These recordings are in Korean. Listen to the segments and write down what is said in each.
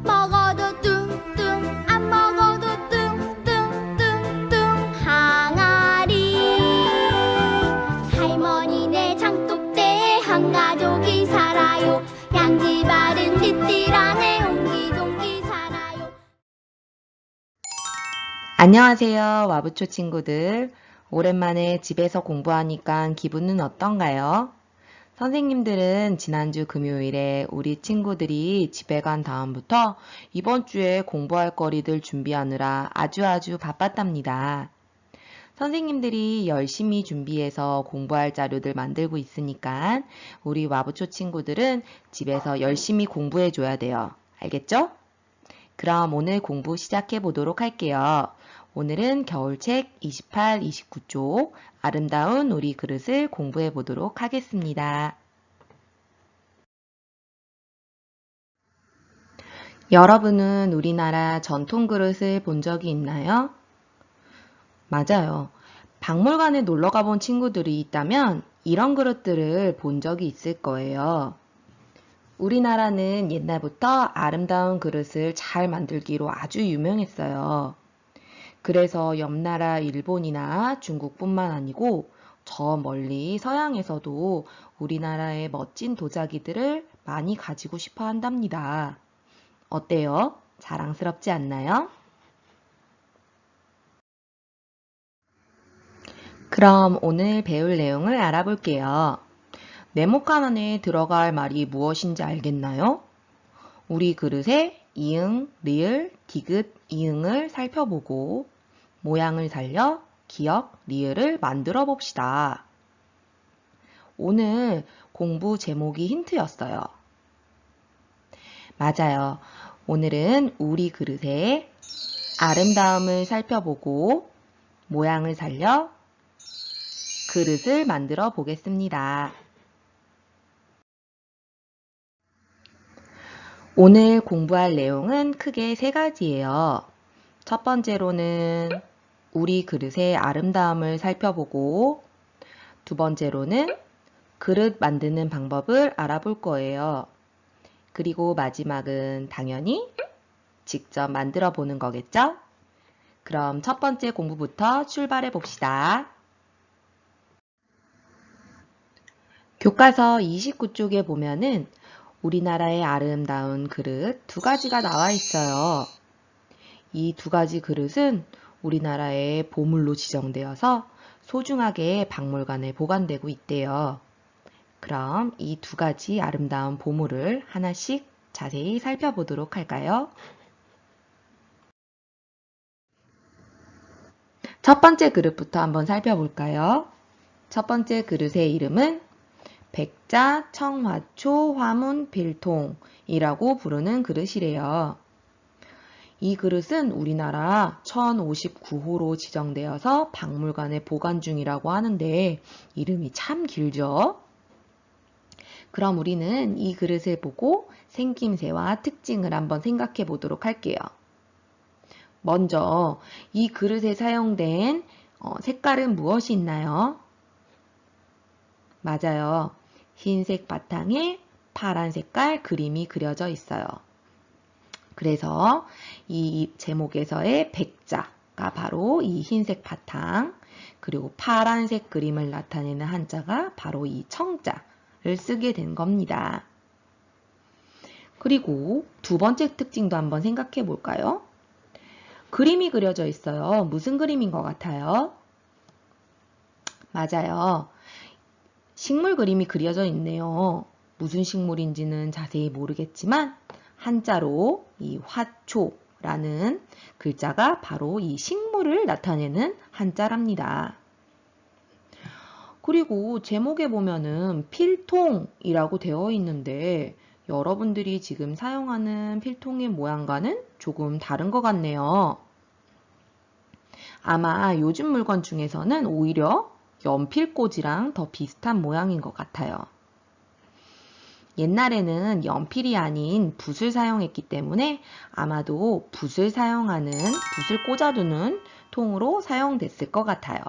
먹어도 뚱뚱 안 먹어도 뚱뚱뚱뚱 항아리. 할머니네 장독대에 한 가족이 살아요. 양지바른 뒷뜰 안에 옹기종기 살아요. 안녕하세요, 와부초 친구들. 오랜만에 집에서 공부하니까 기분은 어떤가요? 선생님들은 지난주 금요일에 우리 친구들이 집에 간 다음부터 이번 주에 공부할 거리들 준비하느라 아주 바빴답니다. 선생님들이 열심히 준비해서 공부할 자료들 만들고 있으니까 우리 와부초 친구들은 집에서 열심히 공부해 줘야 돼요. 알겠죠? 그럼 오늘 공부 시작해 보도록 할게요. 오늘은 겨울책 28, 29쪽 아름다운 우리 그릇을 공부해 보도록 하겠습니다. 여러분은 우리나라 전통 그릇을 본 적이 있나요? 맞아요. 박물관에 놀러 가본 친구들이 있다면 이런 그릇들을 본 적이 있을 거예요. 우리나라는 옛날부터 아름다운 그릇을 잘 만들기로 아주 유명했어요. 그래서 옆나라 일본이나 중국뿐만 아니고 저 멀리 서양에서도 우리나라의 멋진 도자기들을 많이 가지고 싶어 한답니다. 어때요? 자랑스럽지 않나요? 그럼 오늘 배울 내용을 알아볼게요. 네모칸 안에 들어갈 말이 무엇인지 알겠나요? 우리 그릇에 이응, 리을, 디귿, 이응을 살펴보고 모양을 살려 기역, 리을을 만들어 봅시다. 오늘 공부 제목이 힌트였어요. 맞아요. 오늘은 우리 그릇의 아름다움을 살펴보고 모양을 살려 그릇을 만들어 보겠습니다. 오늘 공부할 내용은 크게 세 가지예요. 첫 번째로는 우리 그릇의 아름다움을 살펴보고 두 번째로는 그릇 만드는 방법을 알아볼 거예요. 그리고 마지막은 당연히 직접 만들어 보는 거겠죠? 그럼 첫 번째 공부부터 출발해 봅시다. 교과서 29쪽에 보면은 우리나라의 아름다운 그릇 두 가지가 나와 있어요. 이 두 가지 그릇은 우리나라의 보물로 지정되어서 소중하게 박물관에 보관되고 있대요. 그럼 이 두 가지 아름다운 보물을 하나씩 자세히 살펴보도록 할까요? 첫 번째 그릇부터 한번 살펴볼까요? 첫 번째 그릇의 이름은 백자, 청화초, 화문, 필통이라고 부르는 그릇이래요. 이 그릇은 우리나라 1059호로 지정되어서 박물관에 보관 중이라고 하는데 이름이 참 길죠? 그럼 우리는 이 그릇을 보고 생김새와 특징을 한번 생각해 보도록 할게요. 먼저 이 그릇에 사용된 색깔은 무엇이 있나요? 맞아요. 흰색 바탕에 파란 색깔 그림이 그려져 있어요. 그래서 이 제목에서의 백자가 바로 이 흰색 바탕, 그리고 파란색 그림을 나타내는 한자가 바로 이 청자를 쓰게 된 겁니다. 그리고 두 번째 특징도 한번 생각해 볼까요? 그림이 그려져 있어요. 무슨 그림인 것 같아요? 맞아요. 식물 그림이 그려져 있네요. 무슨 식물인지는 자세히 모르겠지만 한자로 이 화초라는 글자가 바로 이 식물을 나타내는 한자랍니다. 그리고 제목에 보면은 필통이라고 되어 있는데 여러분들이 지금 사용하는 필통의 모양과는 조금 다른 것 같네요. 아마 요즘 물건 중에서는 오히려 연필꽂이랑 더 비슷한 모양인 것 같아요. 옛날에는 연필이 아닌 붓을 사용했기 때문에 아마도 붓을 꽂아두는 통으로 사용됐을 것 같아요.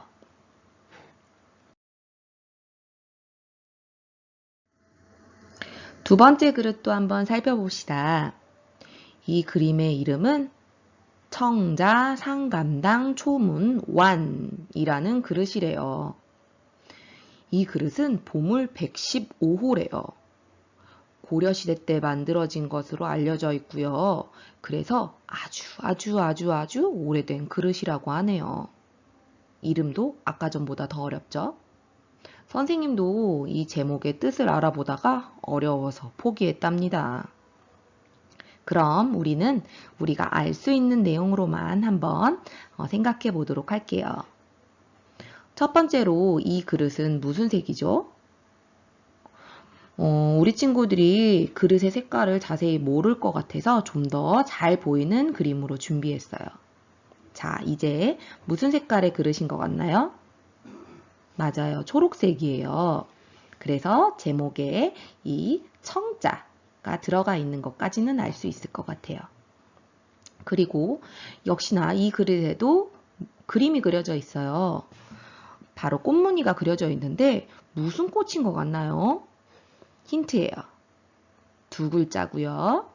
두 번째 그릇도 한번 살펴봅시다. 이 그림의 이름은 청자 상감당 초문완이라는 그릇이래요. 이 그릇은 보물 115호래요. 고려시대 때 만들어진 것으로 알려져 있고요. 그래서 아주 오래된 그릇이라고 하네요. 이름도 아까 전보다 더 어렵죠? 선생님도 이 제목의 뜻을 알아보다가 어려워서 포기했답니다. 그럼 우리가 알 수 있는 내용으로만 한번 생각해 보도록 할게요. 첫 번째로 이 그릇은 무슨 색이죠? 우리 친구들이 그릇의 색깔을 자세히 모를 것 같아서 좀 더 잘 보이는 그림으로 준비했어요. 자, 이제 무슨 색깔의 그릇인 것 같나요? 맞아요. 초록색이에요. 그래서 제목에 이 청자가 들어가 있는 것까지는 알 수 있을 것 같아요. 그리고 역시나 이 그릇에도 그림이 그려져 있어요. 바로 꽃무늬가 그려져 있는데 무슨 꽃인 것 같나요? 힌트예요. 두 글자고요.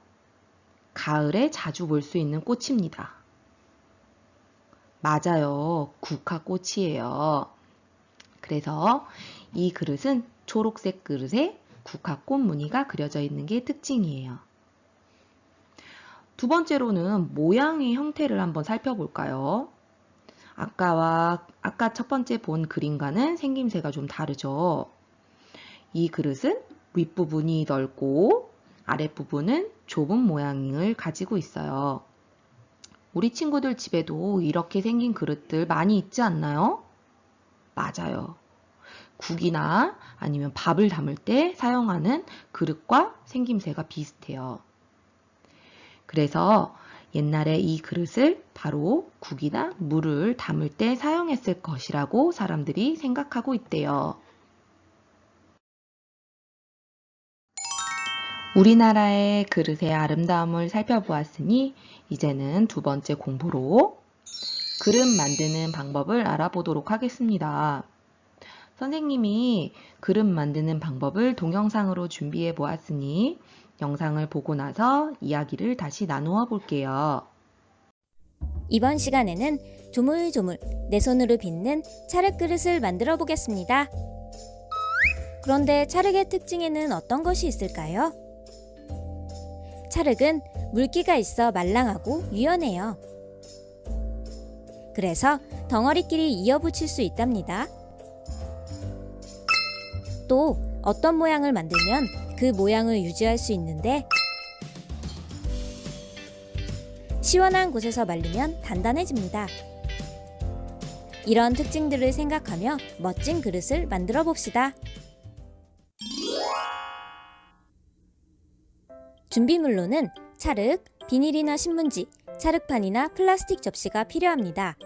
가을에 자주 볼 수 있는 꽃입니다. 맞아요. 국화꽃이에요. 그래서 이 그릇은 초록색 그릇에 국화꽃 무늬가 그려져 있는 게 특징이에요. 두 번째로는 모양의 형태를 한번 살펴볼까요? 아까 첫 번째 본 그림과는 생김새가 좀 다르죠? 이 그릇은 윗부분이 넓고 아랫부분은 좁은 모양을 가지고 있어요. 우리 친구들 집에도 이렇게 생긴 그릇들 많이 있지 않나요? 맞아요. 국이나 아니면 밥을 담을 때 사용하는 그릇과 생김새가 비슷해요. 그래서 옛날에 이 그릇을 바로 국이나 물을 담을 때 사용했을 것이라고 사람들이 생각하고 있대요. 우리나라의 그릇의 아름다움을 살펴보았으니 이제는 두 번째 공부로 그릇 만드는 방법을 알아보도록 하겠습니다. 선생님이 그릇 만드는 방법을 동영상으로 준비해 보았으니 영상을 보고 나서 이야기를 다시 나누어 볼게요. 이번 시간에는 조물조물 내 손으로 빚는 찰흙 그릇을 만들어 보겠습니다. 그런데 찰흙의 특징에는 어떤 것이 있을까요? 찰흙은 물기가 있어 말랑하고 유연해요. 그래서 덩어리끼리 이어붙일 수 있답니다. 또 어떤 모양을 만들면 그 모양을 유지할 수 있는데 시원한 곳에서 말리면 단단해집니다. 이런 특징들을 생각하며 멋진 그릇을 만들어 봅시다. 준비물로는 찰흙, 비닐이나 신문지, 찰흙판이나 플라스틱 접시가 필요합니다.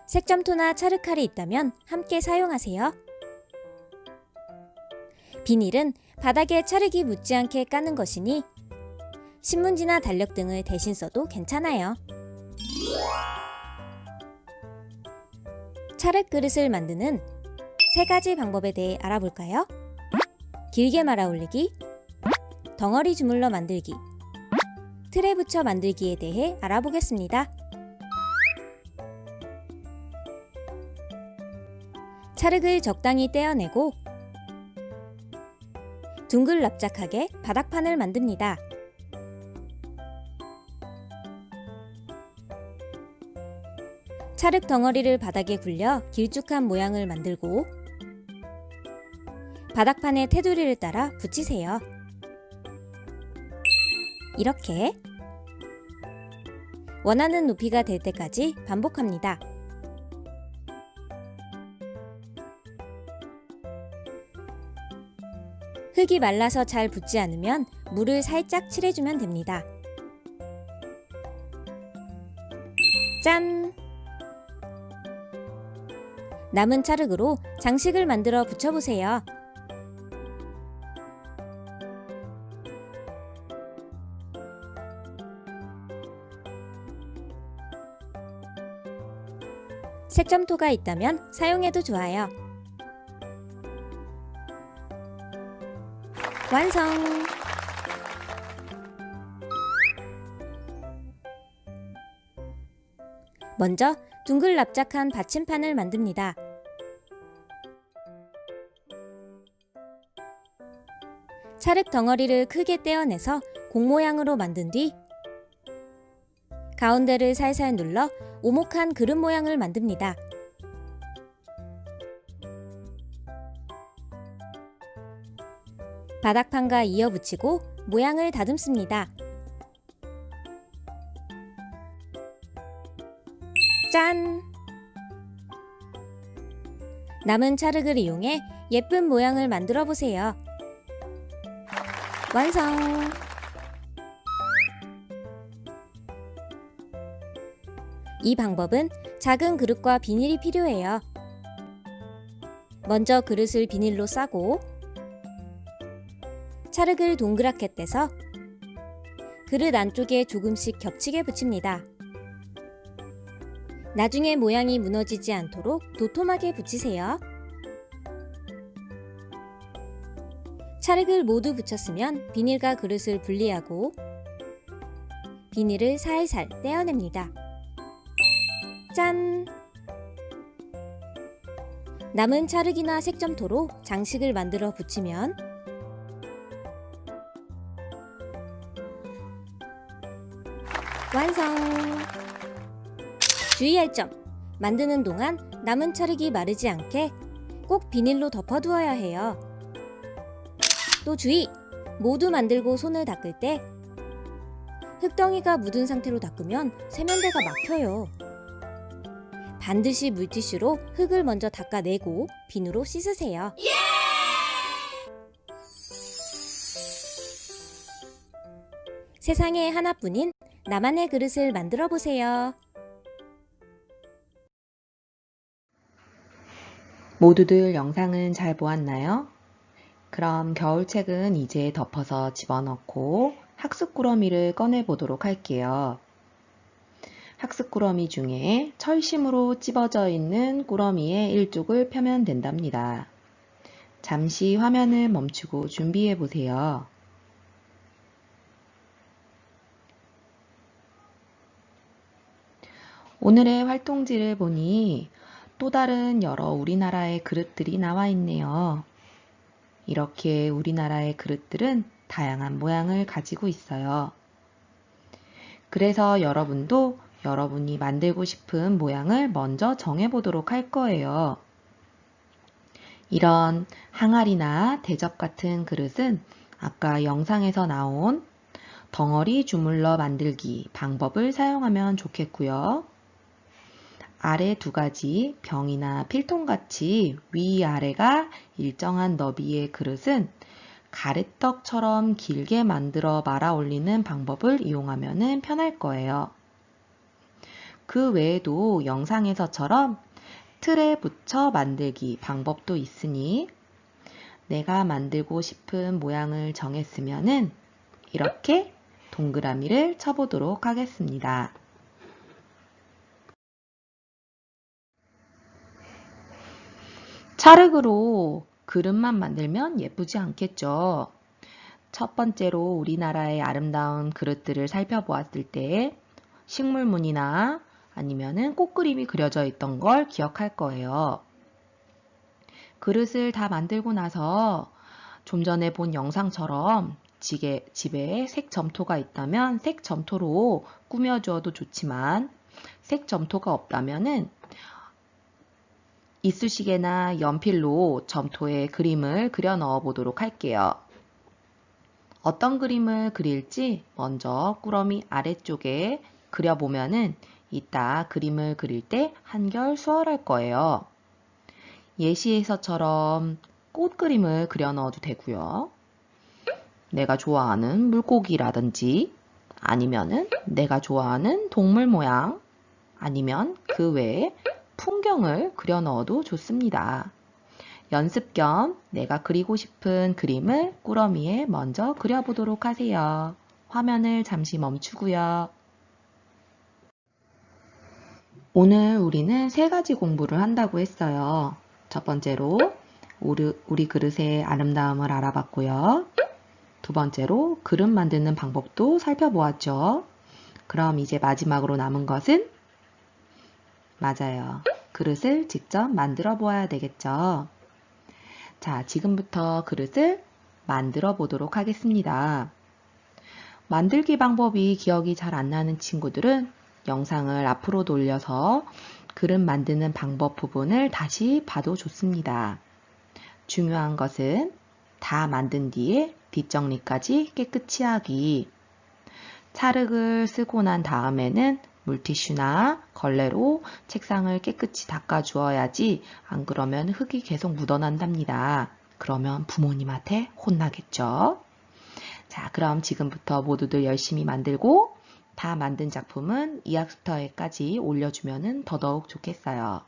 색점토나 찰흙칼이 있다면 함께 사용하세요. 비닐은 바닥에 찰흙이 묻지 않게 까는 것이니 신문지나 달력 등을 대신 써도 괜찮아요. 찰흙 그릇을 만드는 세 가지 방법에 대해 알아볼까요? 길게 말아 올리기, 덩어리 주물러 만들기, 틀에 붙여 만들기에 대해 알아보겠습니다. 찰흙을 적당히 떼어내고 둥글 납작하게 바닥판을 만듭니다. 찰흙 덩어리를 바닥에 굴려 길쭉한 모양을 만들고 바닥판에 테두리를 따라 붙이세요. 이렇게 원하는 높이가 될 때까지 반복합니다. 흙이 말라서 잘 붙지 않으면 물을 살짝 칠해주면 됩니다. 짠! 남은 찰흙으로 장식을 만들어 붙여보세요. 색점토가 있다면 사용해도 좋아요. 완성! 먼저 둥글 납작한 받침판을 만듭니다. 찰흙 덩어리를 크게 떼어내서 공 모양으로 만든 뒤 가운데를 살살 눌러 오목한 그릇 모양을 만듭니다. 바닥판과 이어붙이고 모양을 다듬습니다. 짠! 남은 찰흙을 이용해 예쁜 모양을 만들어 보세요. 완성! 이 방법은 작은 그릇과 비닐이 필요해요. 먼저 그릇을 비닐로 싸고 찰흙을 동그랗게 떼서 그릇 안쪽에 조금씩 겹치게 붙입니다. 나중에 모양이 무너지지 않도록 도톰하게 붙이세요. 찰흙을 모두 붙였으면 비닐과 그릇을 분리하고 비닐을 살살 떼어냅니다. 짠! 남은 찰흙이나 색점토로 장식을 만들어 붙이면 완성! 주의할 점! 만드는 동안 남은 찰흙이 마르지 않게 꼭 비닐로 덮어두어야 해요. 또 주의! 모두 만들고 손을 닦을 때 흙덩이가 묻은 상태로 닦으면 세면대가 막혀요. 반드시 물티슈로 흙을 먼저 닦아내고 비누로 씻으세요. 세상에 하나뿐인 나만의 그릇을 만들어 보세요. 모두들 영상은 잘 보았나요? 그럼 겨울책은 이제 덮어서 집어넣고 학습꾸러미를 꺼내보도록 할게요. 학습꾸러미 중에 철심으로 찝어져 있는 꾸러미의 일쪽을 펴면 된답니다. 잠시 화면을 멈추고 준비해 보세요. 오늘의 활동지를 보니 또 다른 여러 우리나라의 그릇들이 나와 있네요. 이렇게 우리나라의 그릇들은 다양한 모양을 가지고 있어요. 그래서 여러분도 여러분이 만들고 싶은 모양을 먼저 정해보도록 할 거예요. 이런 항아리나 대접 같은 그릇은 아까 영상에서 나온 덩어리 주물러 만들기 방법을 사용하면 좋겠고요. 아래 두 가지 병이나 필통같이 위아래가 일정한 너비의 그릇은 가래떡처럼 길게 만들어 말아 올리는 방법을 이용하면 편할 거예요. 그 외에도 영상에서처럼 틀에 붙여 만들기 방법도 있으니 내가 만들고 싶은 모양을 정했으면 이렇게 동그라미를 쳐보도록 하겠습니다. 찰흙으로 그릇만 만들면 예쁘지 않겠죠? 첫 번째로 우리나라의 아름다운 그릇들을 살펴보았을 때 식물무늬나 아니면은 꽃그림이 그려져 있던 걸 기억할 거예요. 그릇을 다 만들고 나서 좀 전에 본 영상처럼 집에 색 점토가 있다면 색 점토로 꾸며주어도 좋지만 색 점토가 없다면은 이쑤시개나 연필로 점토에 그림을 그려 넣어 보도록 할게요. 어떤 그림을 그릴지 먼저 꾸러미 아래쪽에 그려보면은 이따 그림을 그릴 때 한결 수월할 거예요. 예시에서처럼 꽃 그림을 그려 넣어도 되고요. 내가 좋아하는 물고기라든지 아니면은 내가 좋아하는 동물 모양 아니면 그 외에 풍경을 그려 넣어도 좋습니다. 연습 겸 내가 그리고 싶은 그림을 꾸러미에 먼저 그려보도록 하세요. 화면을 잠시 멈추고요. 오늘 우리는 세 가지 공부를 한다고 했어요. 첫 번째로 우리 그릇의 아름다움을 알아봤고요. 두 번째로 그릇 만드는 방법도 살펴보았죠. 그럼 이제 마지막으로 남은 것은 맞아요. 그릇을 직접 만들어 보아야 되겠죠. 자, 지금부터 그릇을 만들어 보도록 하겠습니다. 만들기 방법이 기억이 잘 안 나는 친구들은 영상을 앞으로 돌려서 그릇 만드는 방법 부분을 다시 봐도 좋습니다. 중요한 것은 다 만든 뒤에 뒷정리까지 깨끗이 하기. 찰흙을 쓰고 난 다음에는 물티슈나 걸레로 책상을 깨끗이 닦아 주어야지 안 그러면 흙이 계속 묻어난답니다. 그러면 부모님한테 혼나겠죠? 자, 그럼 지금부터 모두들 열심히 만들고 다 만든 작품은 이학스터에까지 올려주면 더더욱 좋겠어요.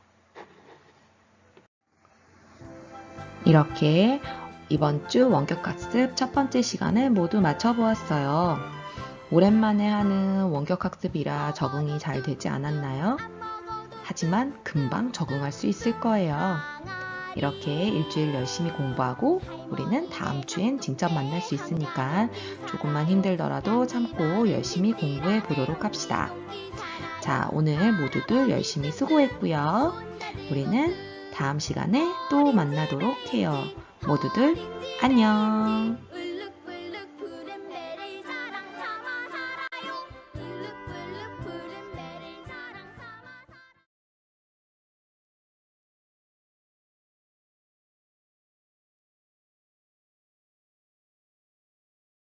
이렇게 이번 주 원격학습 첫 번째 시간을 모두 마쳐보았어요. 오랜만에 하는 원격학습이라 적응이 잘 되지 않았나요? 하지만 금방 적응할 수 있을 거예요. 이렇게 일주일 열심히 공부하고 우리는 다음 주엔 진짜 만날 수 있으니까 조금만 힘들더라도 참고 열심히 공부해 보도록 합시다. 자, 오늘 모두들 열심히 수고했고요. 우리는 다음 시간에 또 만나도록 해요. 모두들 안녕!